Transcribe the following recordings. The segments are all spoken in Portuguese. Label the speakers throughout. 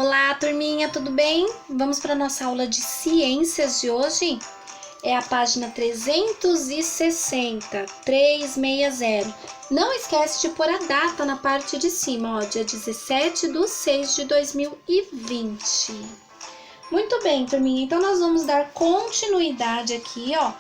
Speaker 1: Olá, turminha, tudo bem? Vamos para nossa aula de ciências de hoje? É a página 360. Não esquece de pôr a data na parte de cima, ó, dia 17/6/2020. Muito bem, turminha, então nós vamos dar continuidade aqui, ó,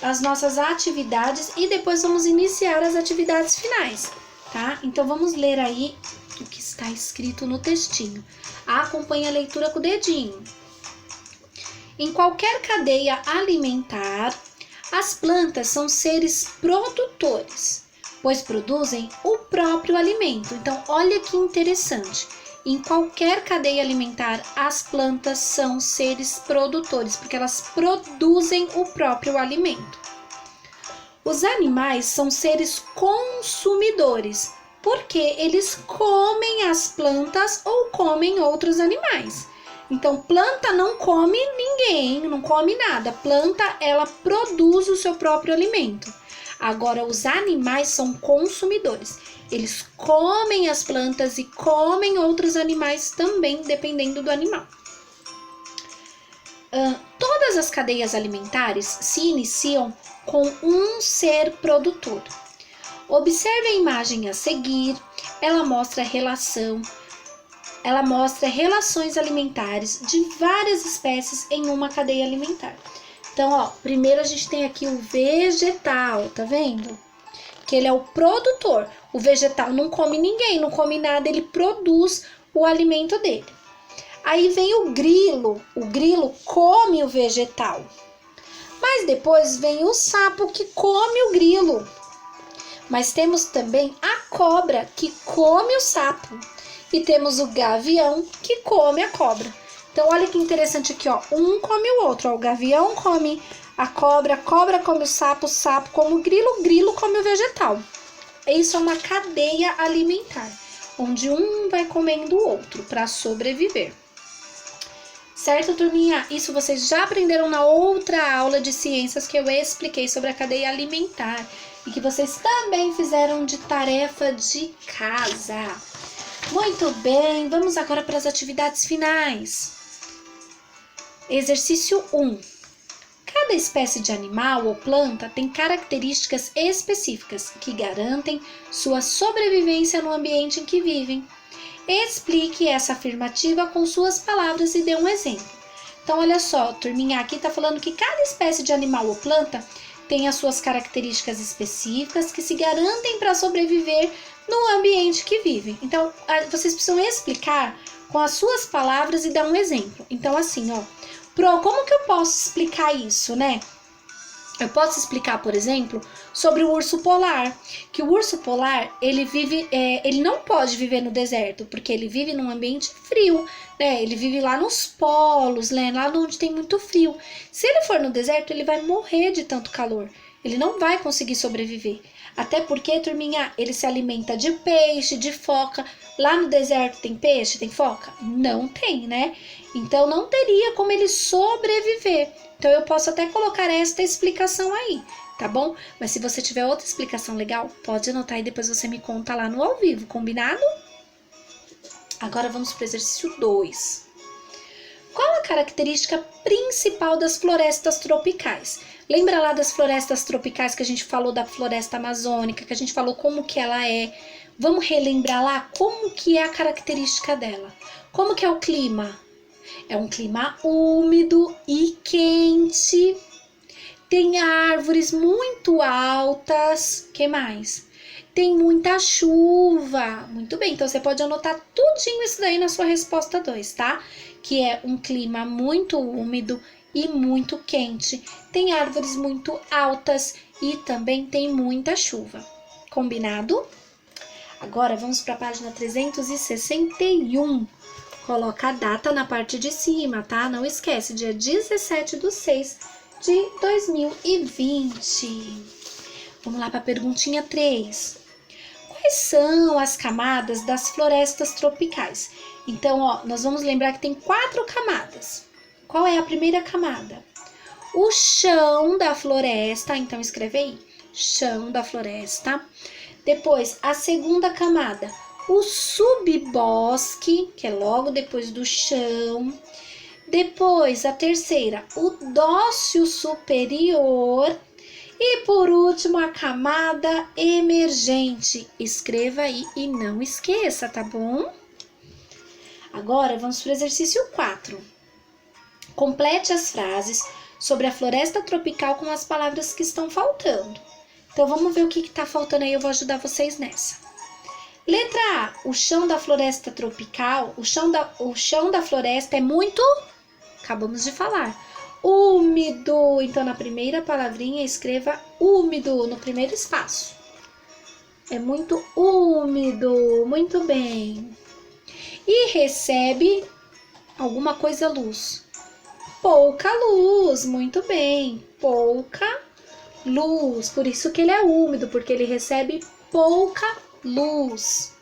Speaker 1: às nossas atividades e depois vamos iniciar as atividades finais, tá? Então vamos ler aí o que está escrito no textinho. Acompanhe a leitura com o dedinho. Em qualquer cadeia alimentar, as plantas são seres produtores, pois produzem o próprio alimento. Então, olha que interessante. Em qualquer cadeia alimentar, as plantas são seres produtores, porque elas produzem o próprio alimento. Os animais são seres consumidores, porque eles comem as plantas ou comem outros animais. Então, planta não come ninguém, não come nada. Planta, ela produz o seu próprio alimento. Agora, os animais são consumidores. Eles comem as plantas e comem outros animais também, dependendo do animal. Todas as cadeias alimentares se iniciam com um ser produtor. Observe a imagem a seguir, ela mostra relações alimentares de várias espécies em uma cadeia alimentar. Então, ó, primeiro a gente tem aqui o vegetal, tá vendo? Que ele é o produtor. O vegetal não come ninguém, não come nada, ele produz o alimento dele. Aí vem o grilo come o vegetal. Mas depois vem o sapo que come o grilo. Mas temos também a cobra que come o sapo. E temos o gavião que come a cobra. Então, olha que interessante aqui, ó. Um come o outro, ó. O gavião come a cobra come o sapo come o grilo come o vegetal. Isso é uma cadeia alimentar, onde um vai comendo o outro para sobreviver. Certo, turminha? Isso vocês já aprenderam na outra aula de ciências que eu expliquei sobre a cadeia alimentar e que vocês também fizeram de tarefa de casa. Muito bem, vamos agora para as atividades finais. Exercício 1. Cada espécie de animal ou planta tem características específicas que garantem sua sobrevivência no ambiente em que vivem. Explique essa afirmativa com suas palavras e dê um exemplo. Então, olha só, turminha, aqui está falando que cada espécie de animal ou planta tem as suas características específicas que se garantem para sobreviver no ambiente que vivem. Então, vocês precisam explicar com as suas palavras e dar um exemplo. Então, assim, ó, como que eu posso explicar isso, né? Eu posso explicar, por exemplo, sobre o urso polar, que o urso polar, ele não pode viver no deserto, porque ele vive num ambiente frio, né? Ele vive lá nos polos, né? Lá onde tem muito frio. Se ele for no deserto, ele vai morrer de tanto calor. Ele não vai conseguir sobreviver. Até porque, turminha, ele se alimenta de peixe, de foca. Lá no deserto tem peixe, tem foca? Não tem, né? Então, não teria como ele sobreviver. Então, eu posso até colocar esta explicação aí, tá bom? Mas se você tiver outra explicação legal, pode anotar e depois você me conta lá no ao vivo, combinado? Agora, vamos para o exercício 2. Qual a característica principal das florestas tropicais? Lembra lá das florestas tropicais que a gente falou da floresta amazônica, que a gente falou como que ela é? Vamos relembrar lá como que é a característica dela. Como que é o clima? É um clima úmido e quente. Tem árvores muito altas. Que mais? Tem muita chuva. Muito bem, então você pode anotar tudinho isso daí na sua resposta 2, tá? Que é um clima muito úmido e muito quente. Tem árvores muito altas e também tem muita chuva. Combinado? Agora vamos para a página 361. Coloca a data na parte de cima, tá? Não esquece, dia 17/6/2020. Vamos lá para a perguntinha 3. Quais são as camadas das florestas tropicais? Então, ó, nós vamos lembrar que tem 4 camadas. Qual é a primeira camada? O chão da floresta, então escreve aí, chão da floresta. Depois, a segunda camada, o subbosque, que é logo depois do chão. Depois, a terceira, o dócil superior. E por último, a camada emergente. Escreva aí e não esqueça, tá bom? Agora, vamos para o exercício 4. Complete as frases sobre a floresta tropical com as palavras que estão faltando. Então, vamos ver o que está faltando aí, eu vou ajudar vocês nessa. Letra A, o chão da floresta tropical, o chão da floresta é muito, acabamos de falar, úmido. Então, na primeira palavrinha, escreva úmido no primeiro espaço. É muito úmido, muito bem. E recebe alguma coisa luz. Pouca luz, muito bem. Pouca luz, por isso que ele é úmido, porque ele recebe pouca luz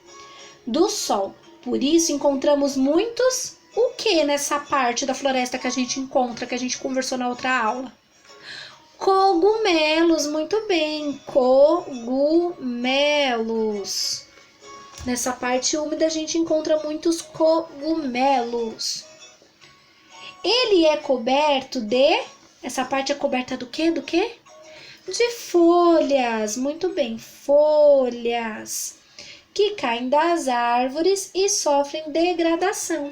Speaker 1: do sol. Por isso encontramos muitos o que nessa parte da floresta que a gente encontra, que a gente conversou na outra aula? Cogumelos, muito bem, cogumelos. Nessa parte úmida a gente encontra muitos cogumelos. Ele é coberto de... Essa parte é coberta do quê? Do quê? De folhas, muito bem, folhas que caem das árvores e sofrem degradação.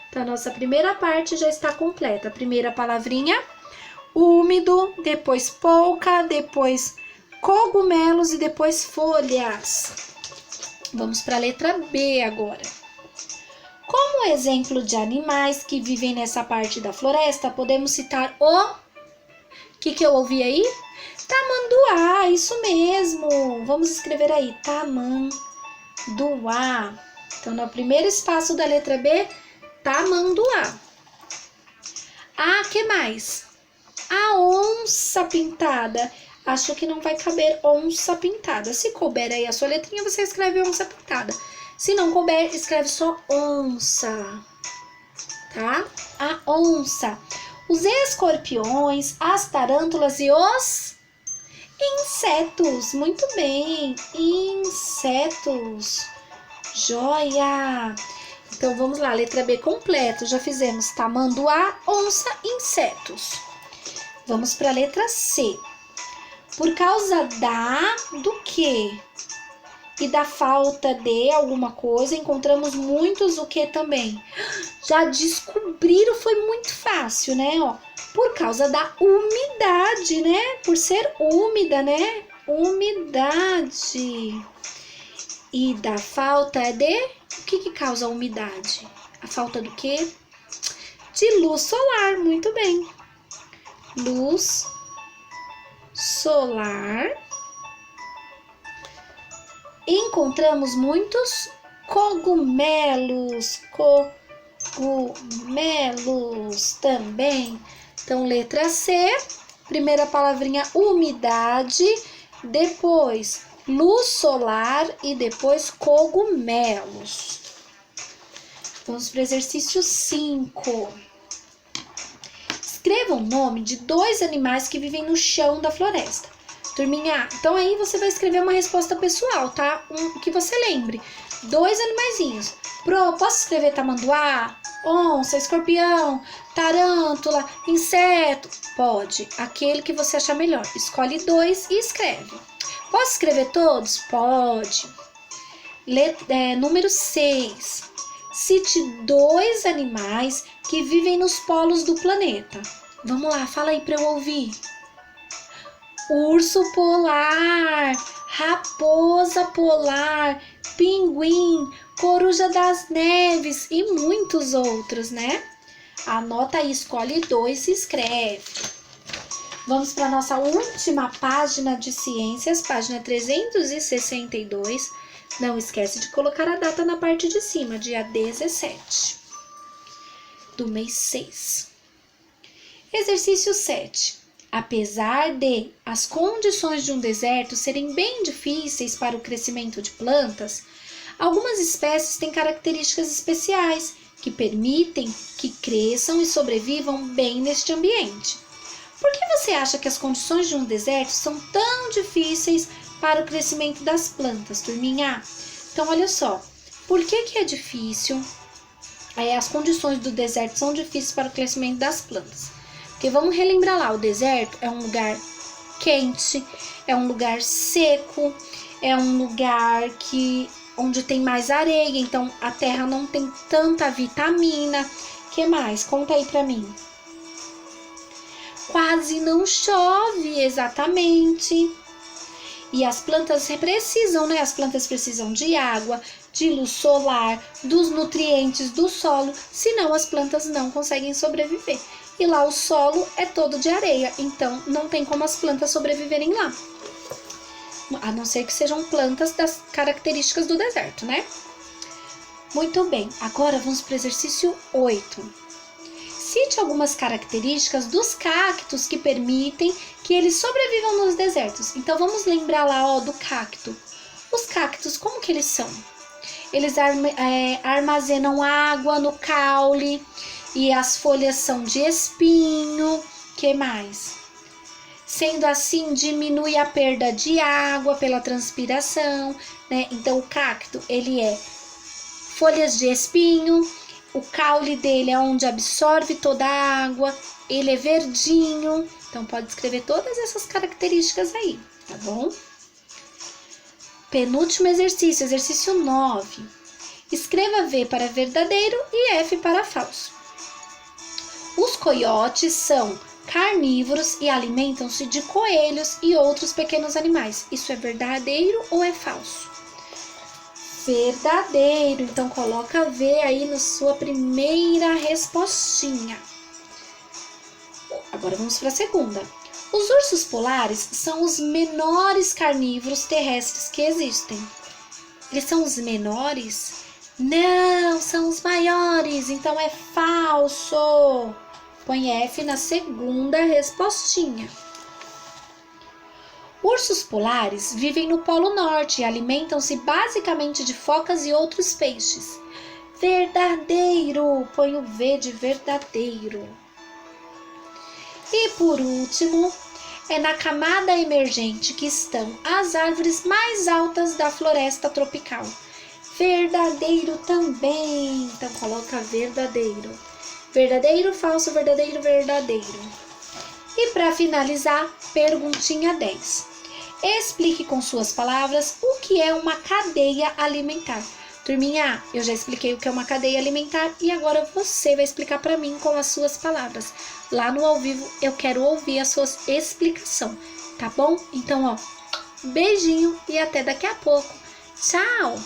Speaker 1: Então, a nossa primeira parte já está completa. A primeira palavrinha, úmido, depois pouca, depois cogumelos e depois folhas. Vamos para a letra B agora. Como exemplo de animais que vivem nessa parte da floresta, podemos citar o... que eu ouvi aí? Tamanduá, isso mesmo. Vamos escrever aí, tamanduá. Então, no primeiro espaço da letra B, tamanduá. Ah, que mais? A onça pintada. Acho que não vai caber onça pintada. Se couber aí a sua letrinha, você escreve onça pintada. Se não couber, escreve só onça, tá? A onça. Os escorpiões, as tarântulas e os insetos. Muito bem, insetos. Joia! Então, vamos lá, letra B completo. Já fizemos tamanduá, onça, insetos. Vamos para a letra C. Por causa do quê? E da falta de alguma coisa, encontramos muitos o que também? Já descobriram, foi muito fácil, né? Ó, por causa da umidade, né? Por ser úmida, né? Umidade. E da falta de... O que causa a umidade? A falta do quê? De luz solar, muito bem. Luz solar. Encontramos muitos cogumelos, cogumelos também. Então, letra C, primeira palavrinha umidade, depois luz solar e depois cogumelos. Vamos para o exercício 5. Escreva o nome de 2 animais que vivem no chão da floresta. Turminha, então aí você vai escrever uma resposta pessoal, tá? Que você lembre. 2 animaizinhos. Posso escrever tamanduá, onça, escorpião, tarântula, inseto? Pode. Aquele que você achar melhor. Escolhe 2 e escreve. Posso escrever todos? Pode. Número 6. Cite 2 animais que vivem nos polos do planeta. Vamos lá, fala aí para eu ouvir. Urso polar, raposa polar, pinguim, coruja das neves e muitos outros, né? Anota aí, escolhe 2 e escreve. Vamos para a nossa última página de ciências, página 362. Não esquece de colocar a data na parte de cima, dia 17 do mês 6. Exercício 7. Apesar de as condições de um deserto serem bem difíceis para o crescimento de plantas, algumas espécies têm características especiais que permitem que cresçam e sobrevivam bem neste ambiente. Por que você acha que as condições de um deserto são tão difíceis para o crescimento das plantas, turminha? Então, olha só, Por que é difícil? As condições do deserto são difíceis para o crescimento das plantas. Porque vamos relembrar lá, o deserto é um lugar quente, é um lugar seco, é um lugar onde tem mais areia, então a terra não tem tanta vitamina. Que mais? Conta aí pra mim. Quase não chove, exatamente. E as plantas precisam, né? As plantas precisam de água, de luz solar, dos nutrientes do solo, senão as plantas não conseguem sobreviver. E lá o solo é todo de areia, então não tem como as plantas sobreviverem lá. A não ser que sejam plantas das características do deserto, né? Muito bem, agora vamos para o exercício 8. Cite algumas características dos cactos que permitem que eles sobrevivam nos desertos. Então vamos lembrar lá, do cacto. Os cactos, como que eles são? Eles armazenam água no caule e as folhas são de espinho. Que mais? Sendo assim, diminui a perda de água pela transpiração, né? Então o cacto, ele é folhas de espinho. O caule dele é onde absorve toda a água, ele é verdinho, então pode escrever todas essas características aí, tá bom? Penúltimo exercício, exercício 9. Escreva V para verdadeiro e F para falso. Os coiotes são carnívoros e alimentam-se de coelhos e outros pequenos animais. Isso é verdadeiro ou é falso? Verdadeiro, então coloca V aí na sua primeira respostinha. Agora vamos para a segunda. Os ursos polares são os menores carnívoros terrestres que existem. Eles são os menores? Não, são os maiores, então é falso. Põe F na segunda respostinha. Ursos polares vivem no Polo Norte e alimentam-se basicamente de focas e outros peixes. Verdadeiro, põe o V de verdadeiro. E por último, é na camada emergente que estão as árvores mais altas da floresta tropical. Verdadeiro também, então coloca verdadeiro. Verdadeiro, falso, verdadeiro, verdadeiro. E para finalizar, perguntinha 10. Explique com suas palavras o que é uma cadeia alimentar. Turminha, eu já expliquei o que é uma cadeia alimentar e agora você vai explicar para mim com as suas palavras. Lá no ao vivo eu quero ouvir a sua explicação, tá bom? Então, beijinho e até daqui a pouco. Tchau!